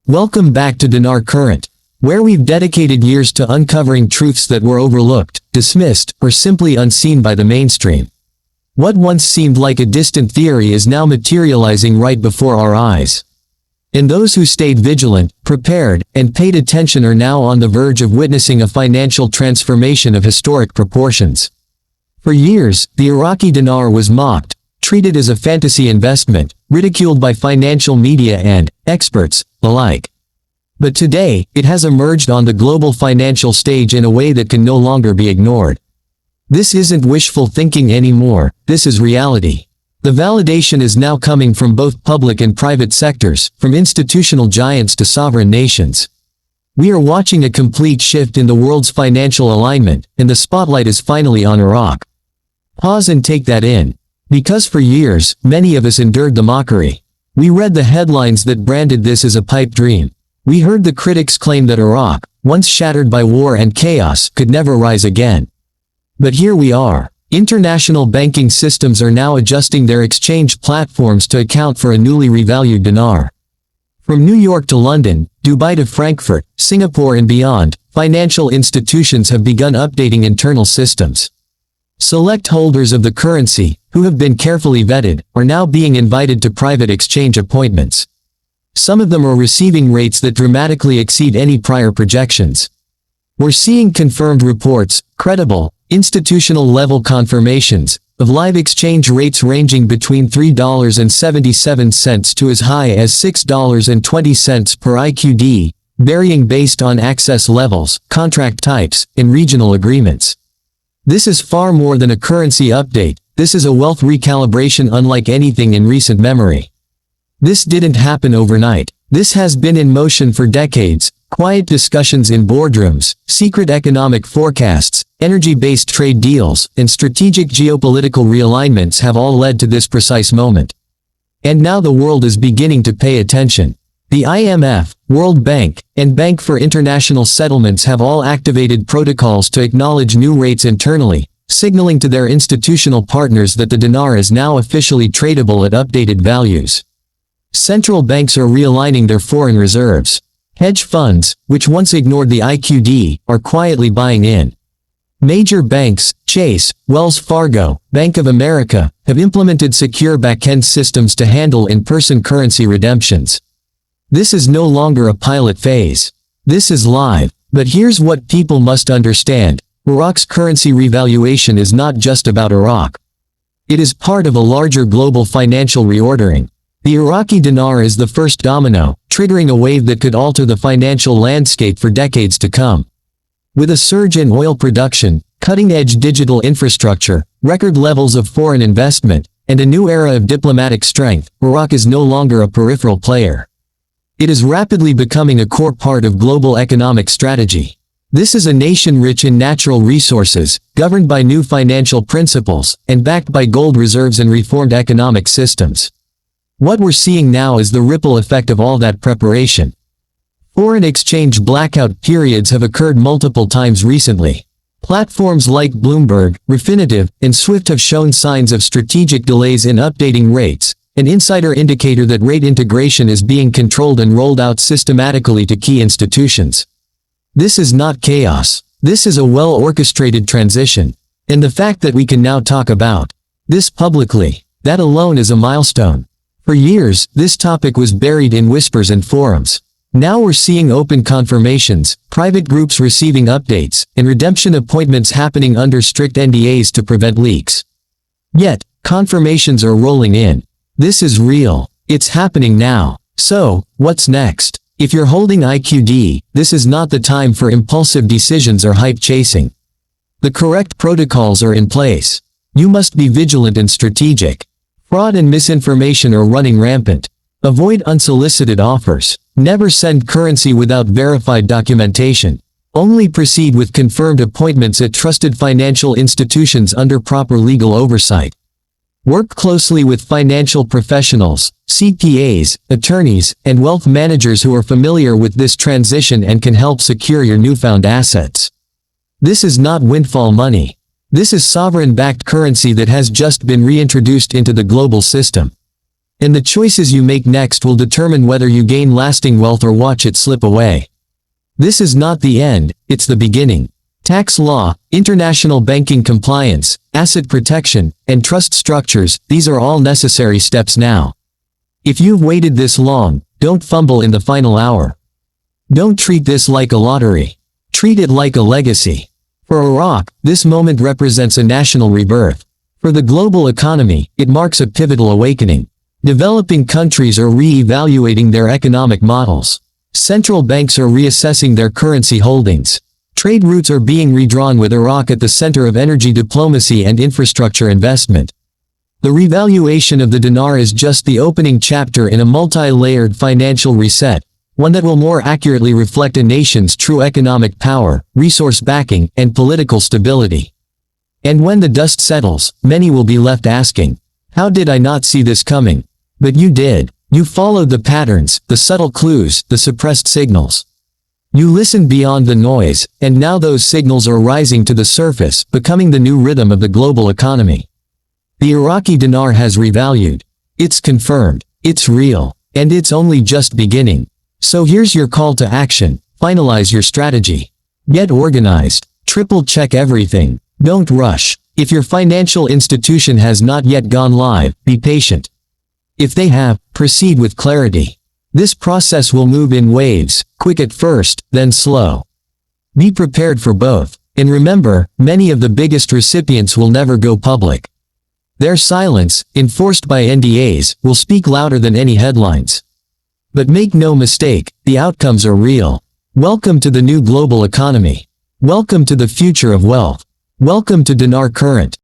Welcome back to Dinar Current, where we've dedicated years to uncovering truths that were overlooked, dismissed, or simply unseen by the mainstream. What once seemed like a distant theory is now materializing right before our eyes. And those who stayed vigilant, prepared, and paid attention are now on the verge of witnessing a financial transformation of historic proportions. For years, the Iraqi dinar was mocked, treated as a fantasy investment, ridiculed by financial media and experts alike. But today, it has emerged on the global financial stage in a way that can no longer be ignored. This isn't wishful thinking anymore, this is reality. The validation is now coming from both public and private sectors, from institutional giants to sovereign nations. We are watching a complete shift in the world's financial alignment, and the spotlight is finally on Iraq. Pause and take that in. Because for years, many of us endured the mockery. We read the headlines that branded this as a pipe dream. We heard the critics claim that Iraq, once shattered by war and chaos, could never rise again. But here we are. International banking systems are now adjusting their exchange platforms to account for a newly revalued dinar. From New York to London, Dubai to Frankfurt, Singapore and beyond, financial institutions have begun updating internal systems. Select holders of the currency, who have been carefully vetted, are now being invited to private exchange appointments. Some of them are receiving rates that dramatically exceed any prior projections. We're seeing confirmed reports, credible, institutional-level confirmations, of live exchange rates ranging between $3.77 to as high as $6.20 per IQD, varying based on access levels, contract types, and regional agreements. This is far more than a currency update, this is a wealth recalibration unlike anything in recent memory. This didn't happen overnight. This has been in motion for decades. Quiet discussions in boardrooms, secret economic forecasts, energy-based trade deals, and strategic geopolitical realignments have all led to this precise moment. And now the world is beginning to pay attention. The IMF, World Bank, and Bank for International Settlements have all activated protocols to acknowledge new rates internally, signaling to their institutional partners that the dinar is now officially tradable at updated values. Central banks are realigning their foreign reserves. Hedge funds, which once ignored the IQD, are quietly buying in. Major banks, Chase, Wells Fargo, Bank of America, have implemented secure back-end systems to handle in-person currency redemptions. This is no longer a pilot phase. This is live. But here's what people must understand. Iraq's currency revaluation is not just about Iraq. It is part of a larger global financial reordering. The Iraqi dinar is the first domino, triggering a wave that could alter the financial landscape for decades to come. With a surge in oil production, cutting-edge digital infrastructure, record levels of foreign investment, and a new era of diplomatic strength, Iraq is no longer a peripheral player. It is rapidly becoming a core part of global economic strategy. This is a nation rich in natural resources, governed by new financial principles, and backed by gold reserves and reformed economic systems. What we're seeing now is the ripple effect of all that preparation. Foreign exchange blackout periods have occurred multiple times recently. Platforms like Bloomberg, Refinitiv, and Swift have shown signs of strategic delays in updating rates, an insider indicator that rate integration is being controlled and rolled out systematically to key institutions. This is not chaos. This is a well-orchestrated transition. And the fact that we can now talk about this publicly, that alone is a milestone. For years, this topic was buried in whispers and forums. Now we're seeing open confirmations, private groups receiving updates, and redemption appointments happening under strict NDAs to prevent leaks. Yet, confirmations are rolling in. This is real. It's happening now. So, what's next? If you're holding IQD, this is not the time for impulsive decisions or hype chasing. The correct protocols are in place. You must be vigilant and strategic. Fraud and misinformation are running rampant. Avoid unsolicited offers. Never send currency without verified documentation. Only proceed with confirmed appointments at trusted financial institutions under proper legal oversight. Work closely with financial professionals, CPAs, attorneys, and wealth managers who are familiar with this transition and can help secure your newfound assets. This is not windfall money. This is sovereign-backed currency that has just been reintroduced into the global system. And the choices you make next will determine whether you gain lasting wealth or watch it slip away. This is not the end, it's the beginning. Tax law, international banking compliance, asset protection, and trust structures, these are all necessary steps now. If you've waited this long, don't fumble in the final hour. Don't treat this like a lottery. Treat it like a legacy. For Iraq, this moment represents a national rebirth. For the global economy, it marks a pivotal awakening. Developing countries are re-evaluating their economic models. Central banks are reassessing their currency holdings. Trade routes are being redrawn with Iraq at the center of energy diplomacy and infrastructure investment. The revaluation of the dinar is just the opening chapter in a multi-layered financial reset, one that will more accurately reflect a nation's true economic power, resource backing, and political stability. And when the dust settles, many will be left asking, how did I not see this coming? But you did. You followed the patterns, the subtle clues, the suppressed signals. You listened beyond the noise, and now those signals are rising to the surface, becoming the new rhythm of the global economy. The Iraqi dinar has revalued. It's confirmed. It's real. And it's only just beginning. So here's your call to action. Finalize your strategy. Get organized. Triple check everything. Don't rush. If your financial institution has not yet gone live, be patient. If they have, proceed with clarity. This process will move in waves, quick at first, then slow. Be prepared for both. And remember, many of the biggest recipients will never go public. Their silence, enforced by NDAs, will speak louder than any headlines. But make no mistake, the outcomes are real. Welcome to the new global economy. Welcome to the future of wealth. Welcome to Dinar Current.